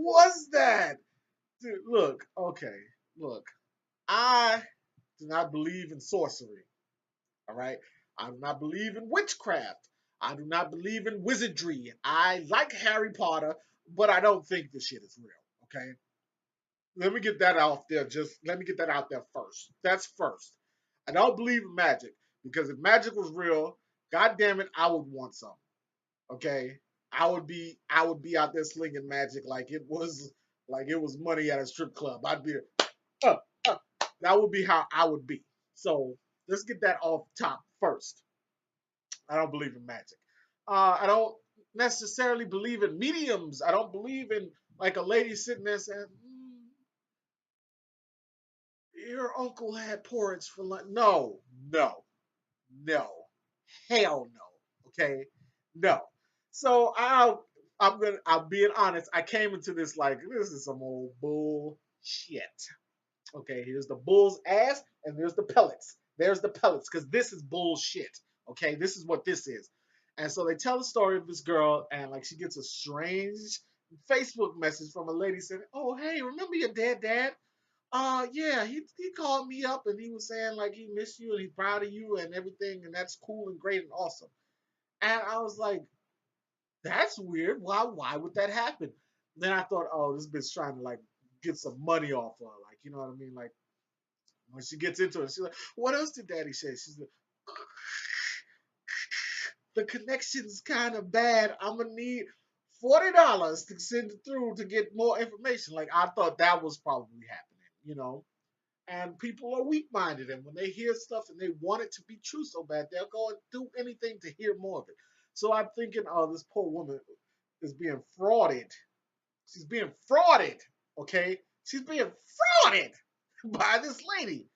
was that? Dude, look, okay, look. I do not believe in sorcery. All right. I do not believe in witchcraft. I do not believe in wizardry. I like Harry Potter, but I don't think this shit is real. Okay. Let me get that out there. Just let me get that out there first. That's first. I don't believe in magic because if magic was real, god damn it, I would want some. Okay. I would be out there slinging magic like it was money at a strip club. I'd be uh, uh, that would be how I would be. So let's get that off top first. I don't believe in magic. I don't necessarily believe in mediums. I don't believe in like a lady sitting there saying, "Your uncle had porridge for lunch." No, no, no, hell no. Okay, no. So I'm being honest. I came into this like this is some old bullshit. Okay, here's the bull's ass, and there's the pellets. There's the pellets, because this is bullshit. Okay, this is what this is. And so they tell the story of this girl, and like she gets a strange Facebook message from a lady saying, "Oh, hey, remember your dead dad? Yeah, he called me up and he was saying like he missed you and he's proud of you and everything, and that's cool and great and awesome." And I was like, "That's weird. Why would that happen?" Then I thought, "Oh, this bitch trying to like get some money off her, like you know what I mean, like." When she gets into it, she's like, "What else did Daddy say?" She's like, "The connection's kind of bad. I'm gonna need $40 to send it through to get more information." Like I thought that was probably happening, you know. And people are weak-minded, and when they hear stuff and they want it to be true so bad, they'll go and do anything to hear more of it. So I'm thinking, oh, this poor woman is being frauded. She's being frauded. Okay, she's being frauded by this lady.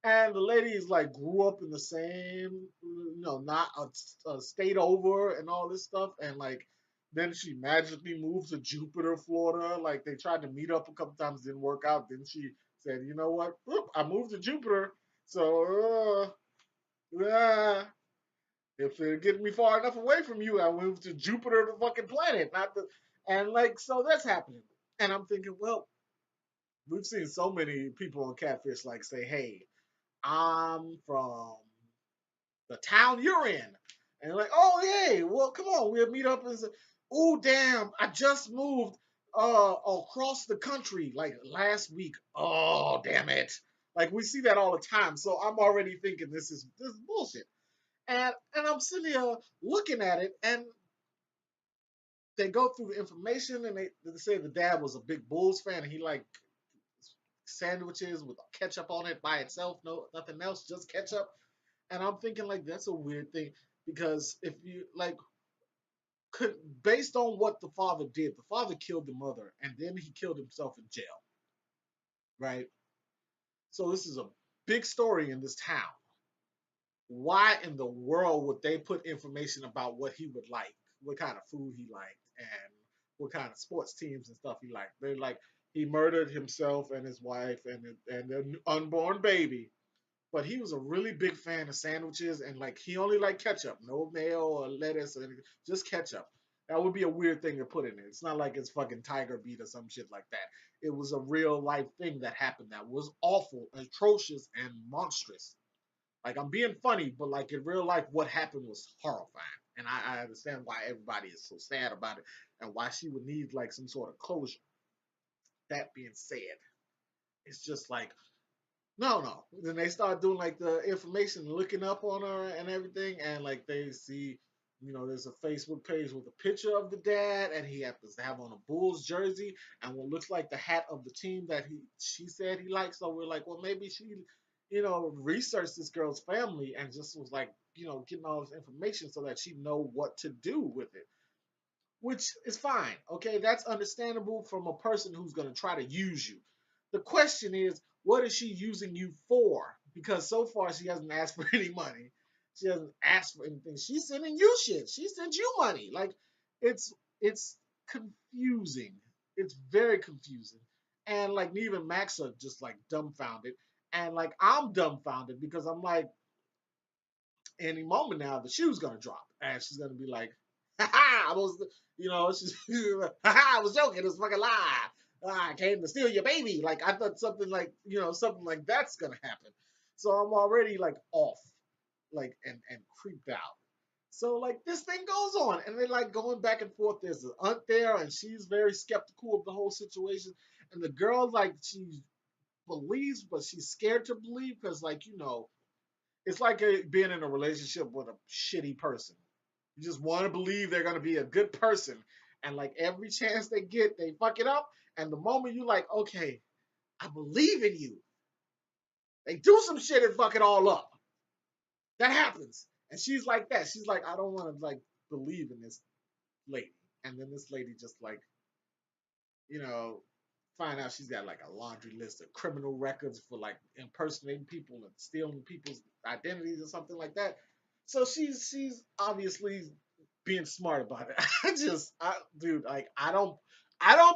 And the lady is like grew up in the same, not a state over and all this stuff. And like, then she magically moved to Jupiter, Florida. Like they tried to meet up a couple times, didn't work out. Then she said, "You know what? Oop, I moved to Jupiter. So, if it get me far enough away from you, I moved to Jupiter, the fucking planet, not the." And like, so that's happening. And I'm thinking, well, we've seen so many people on Catfish like say, "Hey, I'm from the town you're in." And like, "Oh, hey, well, come on, we'll meet up and say, oh, damn, I just moved across the country like last week. Oh, damn it." Like we see that all the time. So I'm already thinking this is bullshit. And I'm sitting here looking at it, and they go through the information, and they say the dad was a big Bulls fan, and he liked sandwiches with ketchup on it by itself, no nothing else, just ketchup. And I'm thinking like that's a weird thing because if you like could based on what the father did, the father killed the mother and then he killed himself in jail, right? So this is a big story in this town. Why in the world would they put information about what he would like, what kind of food he liked, and what kind of sports teams and stuff he liked? They're like he murdered himself and his wife and their unborn baby, but he was a really big fan of sandwiches and like he only liked ketchup, no mayo or lettuce or anything, just ketchup. That would be a weird thing to put in it. It's not like it's fucking Tiger Beat or some shit like that. It was a real life thing that happened that was awful, atrocious, and monstrous. Like I'm being funny, but like in real life, what happened was horrifying, and I understand why everybody is so sad about it and why she would need like some sort of closure. That being said, it's just like no, no. Then they start doing like the information, looking up on her and everything, and like they see, there's a Facebook page with a picture of the dad, and he happens to have on a Bulls jersey and what looks like the hat of the team that she said he likes. So we're like, well, maybe she, researched this girl's family and just was like, getting all this information so that she know what to do with it, which is fine. Okay, that's understandable from a person who's going to try to use you. The question is, what is she using you for? Because so far she hasn't asked for any money. She hasn't asked for anything. She's sending you shit. She sent you money. Like it's confusing. It's very confusing. And like Neve and Max are just like dumbfounded. And like I'm dumbfounded because I'm like, any moment now the shoe's gonna drop. And she's gonna be like, I was, she's, I was joking. It was a fucking lie. I came to steal your baby. Like I thought something like, something like that's gonna happen. So I'm already like off, like and creeped out. So like this thing goes on, and they're like going back and forth. There's an aunt there, and she's very skeptical of the whole situation. And the girl like she believes, but she's scared to believe because like it's like being in a relationship with a shitty person. You just want to believe they're gonna be a good person, and like every chance they get, they fuck it up. And the moment you like, okay, I believe in you, they do some shit and fuck it all up. That happens, and she's like that. She's like, I don't want to like believe in this lady, and then this lady just like, you know, find out she's got like a laundry list of criminal records for like impersonating people and stealing people's identities or something like that. So she's obviously being smart about it. Dude, like I don't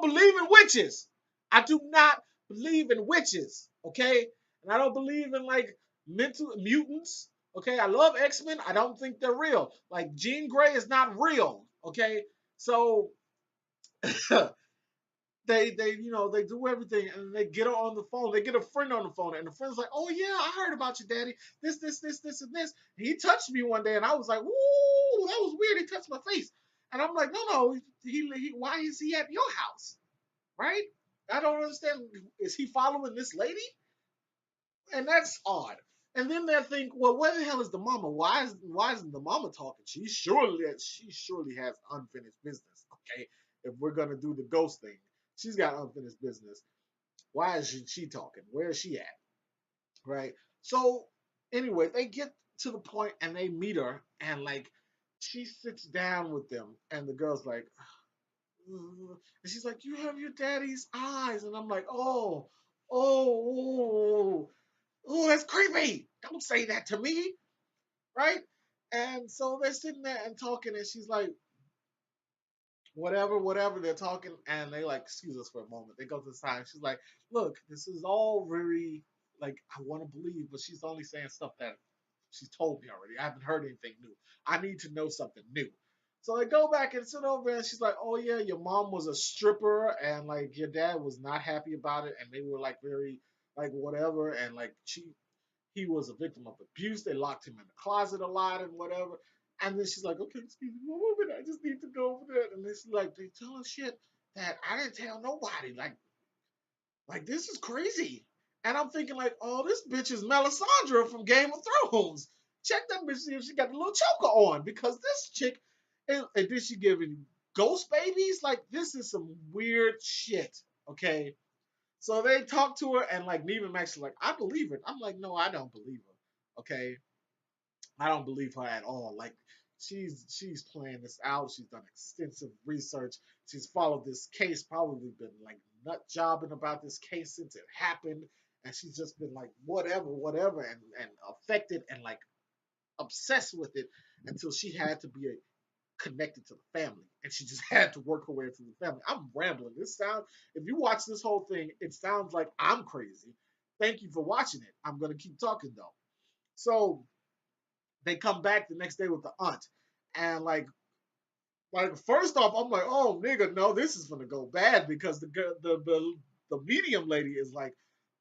believe in witches. I do not believe in witches. Okay, and I don't believe in like mental mutants. Okay, I love X-Men. I don't think they're real. Like Jean Grey is not real. Okay, so they do everything and they get her on the phone. They get a friend on the phone, and the friend's like, "Oh yeah, I heard about you, daddy. This, and this." And he touched me one day, and I was like, "Ooh, that was weird. He touched my face." And I'm like, "No, he why is he at your house? Right? I don't understand. Is he following this lady?" And that's odd. And then they think, well, where the hell is the mama? Why isn't the mama talking? She surely has unfinished business. Okay, if we're gonna do the ghost thing, she's got unfinished business. Why isn't she talking? Where is she at? Right. So anyway, they get to the point and they meet her, and like she sits down with them, and the girl's like, "Ugh." And she's like, you have your daddy's eyes, and I'm like, oh, oh, that's creepy. Don't say that to me, right? And so they're sitting there and talking, and she's like, whatever, they're talking, and they like, excuse us for a moment. They go to the side, and she's like, look, this is all very, like, I want to believe, but she's only saying stuff that she's told me already. I haven't heard anything new. I need to know something new. So they go back and sit over, and she's like, oh yeah, your mom was a stripper, and like your dad was not happy about it, and they were like very, like, whatever, and like he was a victim of abuse. They locked him in the closet a lot and whatever. And then she's like, okay, excuse me one moment. I just need to go over there. And it's like, they telling shit that I didn't tell nobody. Like this is crazy. And I'm thinking like, oh, this bitch is Melisandre from Game of Thrones. Check that bitch, see if she got the little choker on. Because this chick, and then she giving ghost babies? Like, this is some weird shit. Okay. So they talk to her, and like Neva Max is like, I believe her. I'm like, no, I don't believe her. Okay, I don't believe her at all. Like she's playing this out. She's done extensive research. She's followed this case, probably been like nut jobbing about this case since it happened, and she's just been like whatever, and affected and like obsessed with it until she had to be connected to the family, and she just had to work her way through the family. I'm rambling. If you watch this whole thing, it sounds like I'm crazy. Thank you for watching it. I'm gonna keep talking though. So they come back the next day with the aunt, and like first off, I'm like, oh nigga, no, this is gonna go bad because the medium lady is like,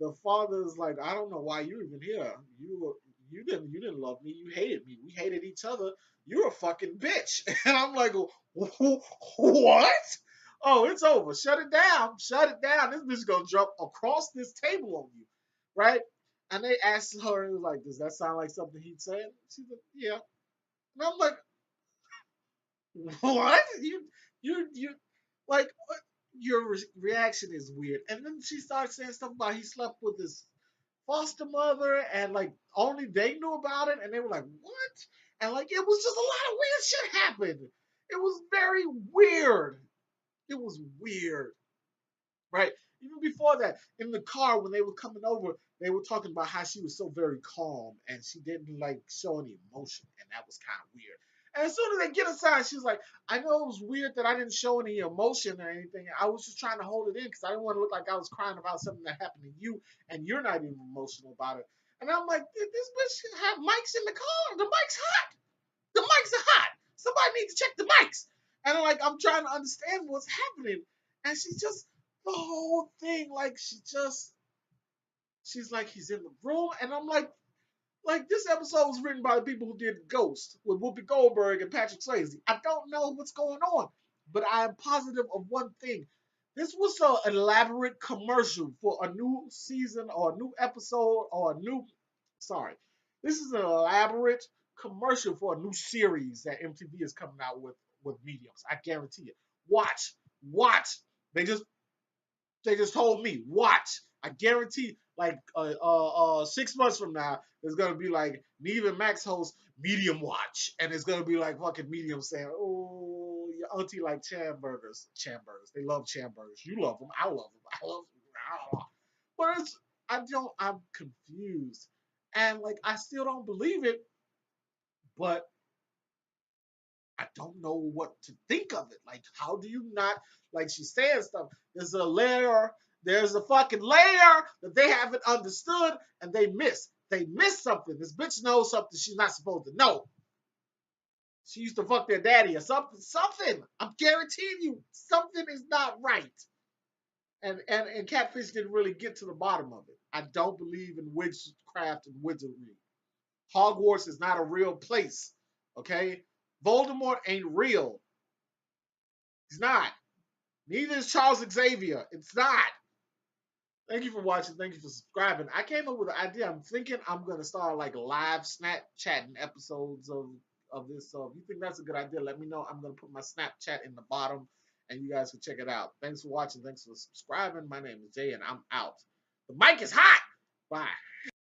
the father is like, I don't know why you're even here. You didn't love me. You hated me. We hated each other. You're a fucking bitch. And I'm like, what? Oh, it's over. Shut it down. Shut it down. This bitch gonna jump across this table on you, right? And they asked her, like, does that sound like something he'd say? She's like, yeah. And I'm like, what? You like your reaction is weird. And then she starts saying stuff about he slept with his foster mother, and like only they knew about it, and they were like, what? And like it was just a lot of weird shit happened. It was very weird. It was weird, right? Even before that, in the car when they were coming over, they were talking about how she was so very calm and she didn't like show any emotion, and that was kind of weird. And as soon as they get inside, she's like, I know it was weird that I didn't show any emotion or anything. I was just trying to hold it in because I didn't want to look like I was crying about something that happened to you, and you're not even emotional about it. And I'm like, this bitch have mics in the car. The mics hot. The mics are hot. Somebody needs to check the mics. And like I'm trying to understand what's happening. And she just the whole thing, like she's like he's in the room, and I'm like this episode was written by the people who did Ghost with Whoopi Goldberg and Patrick Swayze. I don't know what's going on, but I am positive of one thing. This was an elaborate commercial for a new season or a new episode or a new. Sorry, this is an elaborate commercial for a new series that MTV is coming out with mediums. I guarantee it. Watch, watch. They just they just told me, watch. I guarantee, like 6 months from now, there's gonna be like Neve and Max host Medium Watch, and it's gonna be like fucking Medium saying, "Oh, your auntie like Chan burgers. Chan burgers. They love Chan burgers. You love them. I love them. I love them." But it's I don't. I'm confused, and like I still don't believe it, but I don't know what to think of it. Like, how do you not like she's saying stuff? There's a layer, there's a fucking layer that they haven't understood and they miss. They miss something. This bitch knows something she's not supposed to know. She used to fuck their daddy or something. Something. I'm guaranteeing you, something is not right. And Catfish didn't really get to the bottom of it. I don't believe in witchcraft and wizardry. Hogwarts is not a real place. Okay? Voldemort ain't real. He's not. Neither is Charles Xavier. It's not. Thank you for watching. Thank you for subscribing. I came up with an idea. I'm thinking I'm gonna start like live Snapchatting episodes of this. So if you think that's a good idea, let me know. I'm gonna put my Snapchat in the bottom, and you guys can check it out. Thanks for watching. Thanks for subscribing. My name is Jay, and I'm out. The mic is hot. Bye.